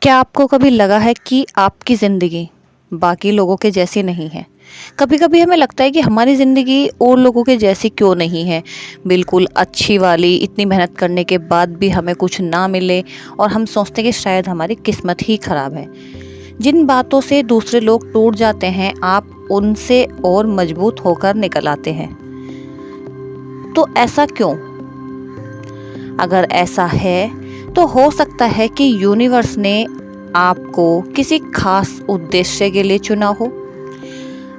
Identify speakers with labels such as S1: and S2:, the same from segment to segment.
S1: क्या आपको कभी लगा है कि आपकी ज़िंदगी बाकी लोगों के जैसी नहीं है? कभी-कभी हमें लगता है कि हमारी ज़िंदगी और लोगों के जैसी क्यों नहीं है, बिल्कुल अच्छी वाली, इतनी मेहनत करने के बाद भी हमें कुछ ना मिले और हम सोचते हैं कि शायद हमारी किस्मत ही खराब है। जिन बातों से दूसरे लोग टूट जाते हैं, आप उनसे और मजबूत होकर निकल आते हैं। तो ऐसा क्यों? अगर ऐसा है तो हो सकता है कि यूनिवर्स ने आपको किसी खास उद्देश्य के लिए चुना हो।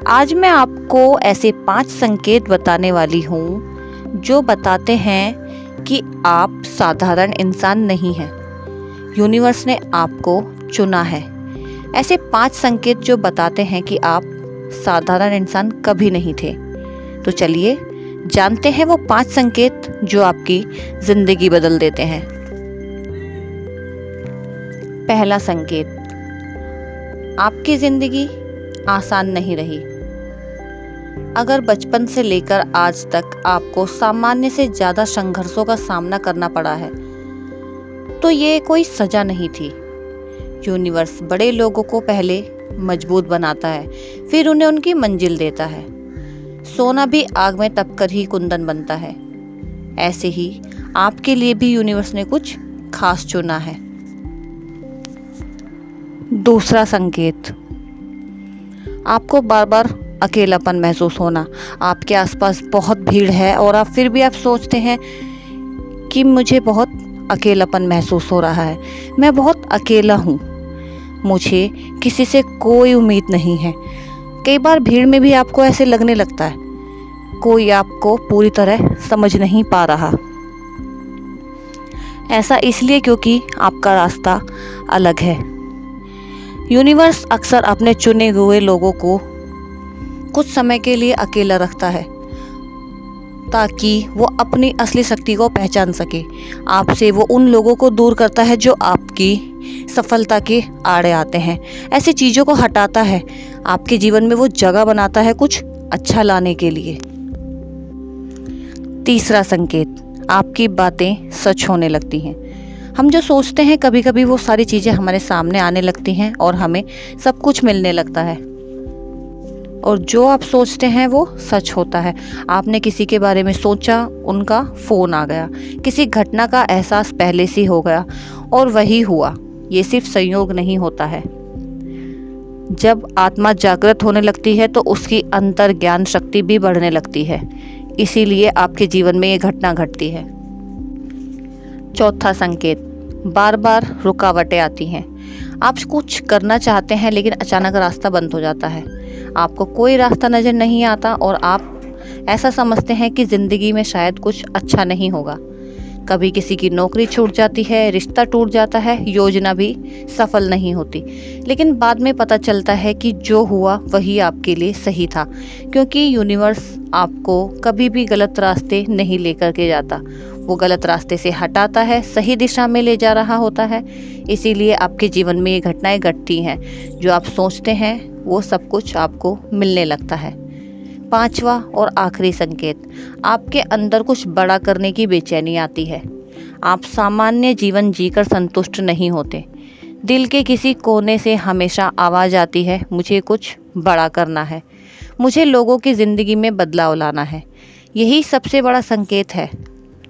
S1: आज मैं आपको ऐसे 5 संकेत बताने वाली हूँ जो बताते हैं कि आप साधारण इंसान नहीं हैं। यूनिवर्स ने आपको चुना है। ऐसे 5 संकेत जो बताते हैं कि आप साधारण इंसान कभी नहीं थे। तो चलिए जानते हैं वो 5 संकेत जो आपकी जिंदगी बदल देते हैं। पहला संकेत, आपकी जिंदगी आसान नहीं रही। अगर बचपन से लेकर आज तक आपको सामान्य से ज्यादा संघर्षों का सामना करना पड़ा है, तो ये कोई सजा नहीं थी। यूनिवर्स बड़े लोगों को पहले मजबूत बनाता है, फिर उन्हें उनकी मंजिल देता है। सोना भी आग में तपकर ही कुंदन बनता है। ऐसे ही आपके लिए भी यूनिवर्स ने कुछ खास चुना है। दूसरा संकेत, आपको बार बार अकेलापन महसूस होना। आपके आसपास बहुत भीड़ है और फिर भी आप सोचते हैं कि मुझे बहुत अकेलापन महसूस हो रहा है, मैं बहुत अकेला हूँ, मुझे किसी से कोई उम्मीद नहीं है। कई बार भीड़ में भी आपको ऐसे लगने लगता है कोई आपको पूरी तरह समझ नहीं पा रहा। ऐसा इसलिए क्योंकि आपका रास्ता अलग है। यूनिवर्स अक्सर अपने चुने हुए लोगों को कुछ समय के लिए अकेला रखता है ताकि वो अपनी असली शक्ति को पहचान सके। आपसे वो उन लोगों को दूर करता है जो आपकी सफलता के आड़े आते हैं। ऐसी चीज़ों को हटाता है, आपके जीवन में वो जगह बनाता है कुछ अच्छा लाने के लिए। तीसरा संकेत, आपकी बातें सच होने लगती हैं। हम जो सोचते हैं कभी कभी वो सारी चीज़ें हमारे सामने आने लगती हैं और हमें सब कुछ मिलने लगता है, और जो आप सोचते हैं वो सच होता है। आपने किसी के बारे में सोचा, उनका फ़ोन आ गया, किसी घटना का एहसास पहले से हो गया और वही हुआ। ये सिर्फ संयोग नहीं होता है। जब आत्मा जागृत होने लगती है तो उसकी अंतर ज्ञान शक्ति भी बढ़ने लगती है, इसीलिए आपके जीवन में ये घटना घटती है। चौथा संकेत, बार बार रुकावटें आती हैं। आप कुछ करना चाहते हैं लेकिन अचानक रास्ता बंद हो जाता है। आपको कोई रास्ता नज़र नहीं आता और आप ऐसा समझते हैं कि ज़िंदगी में शायद कुछ अच्छा नहीं होगा। कभी किसी की नौकरी छूट जाती है, रिश्ता टूट जाता है, योजना भी सफल नहीं होती। लेकिन बाद में पता चलता है कि जो हुआ वही आपके लिए सही था, क्योंकि यूनिवर्स आपको कभी भी गलत रास्ते नहीं लेकर के जाता। वो गलत रास्ते से हटाता है, सही दिशा में ले जा रहा होता है। इसीलिए आपके जीवन में ये घटनाएं घटती हैं। जो आप सोचते हैं वो सब कुछ आपको मिलने लगता है। पांचवा और आखिरी संकेत, आपके अंदर कुछ बड़ा करने की बेचैनी आती है। आप सामान्य जीवन जीकर संतुष्ट नहीं होते। दिल के किसी कोने से हमेशा आवाज़ आती है, मुझे कुछ बड़ा करना है, मुझे लोगों की ज़िंदगी में बदलाव लाना है। यही सबसे बड़ा संकेत है,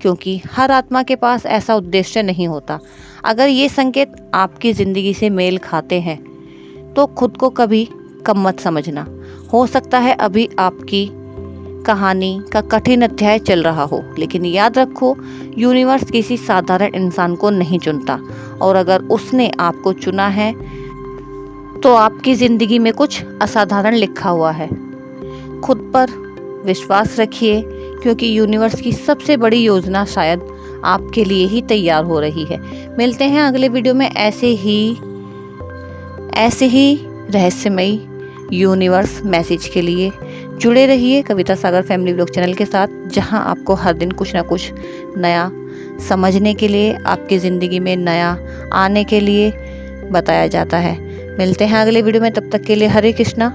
S1: क्योंकि हर आत्मा के पास ऐसा उद्देश्य नहीं होता। अगर ये संकेत आपकी ज़िंदगी से मेल खाते हैं तो खुद को कभी कम मत समझना। हो सकता है अभी आपकी कहानी का कठिन अध्याय चल रहा हो, लेकिन याद रखो यूनिवर्स किसी साधारण इंसान को नहीं चुनता, और अगर उसने आपको चुना है तो आपकी ज़िंदगी में कुछ असाधारण लिखा हुआ है। खुद पर विश्वास रखिए, क्योंकि यूनिवर्स की सबसे बड़ी योजना शायद आपके लिए ही तैयार हो रही है। मिलते हैं अगले वीडियो में ऐसे ही रहस्यमयी यूनिवर्स मैसेज के लिए। जुड़े रहिए कविता सागर फैमिली व्लॉग चैनल के साथ, जहां आपको हर दिन कुछ ना कुछ नया समझने के लिए, आपकी ज़िंदगी में नया आने के लिए बताया जाता है। मिलते हैं अगले वीडियो में, तब तक के लिए हरे कृष्णा।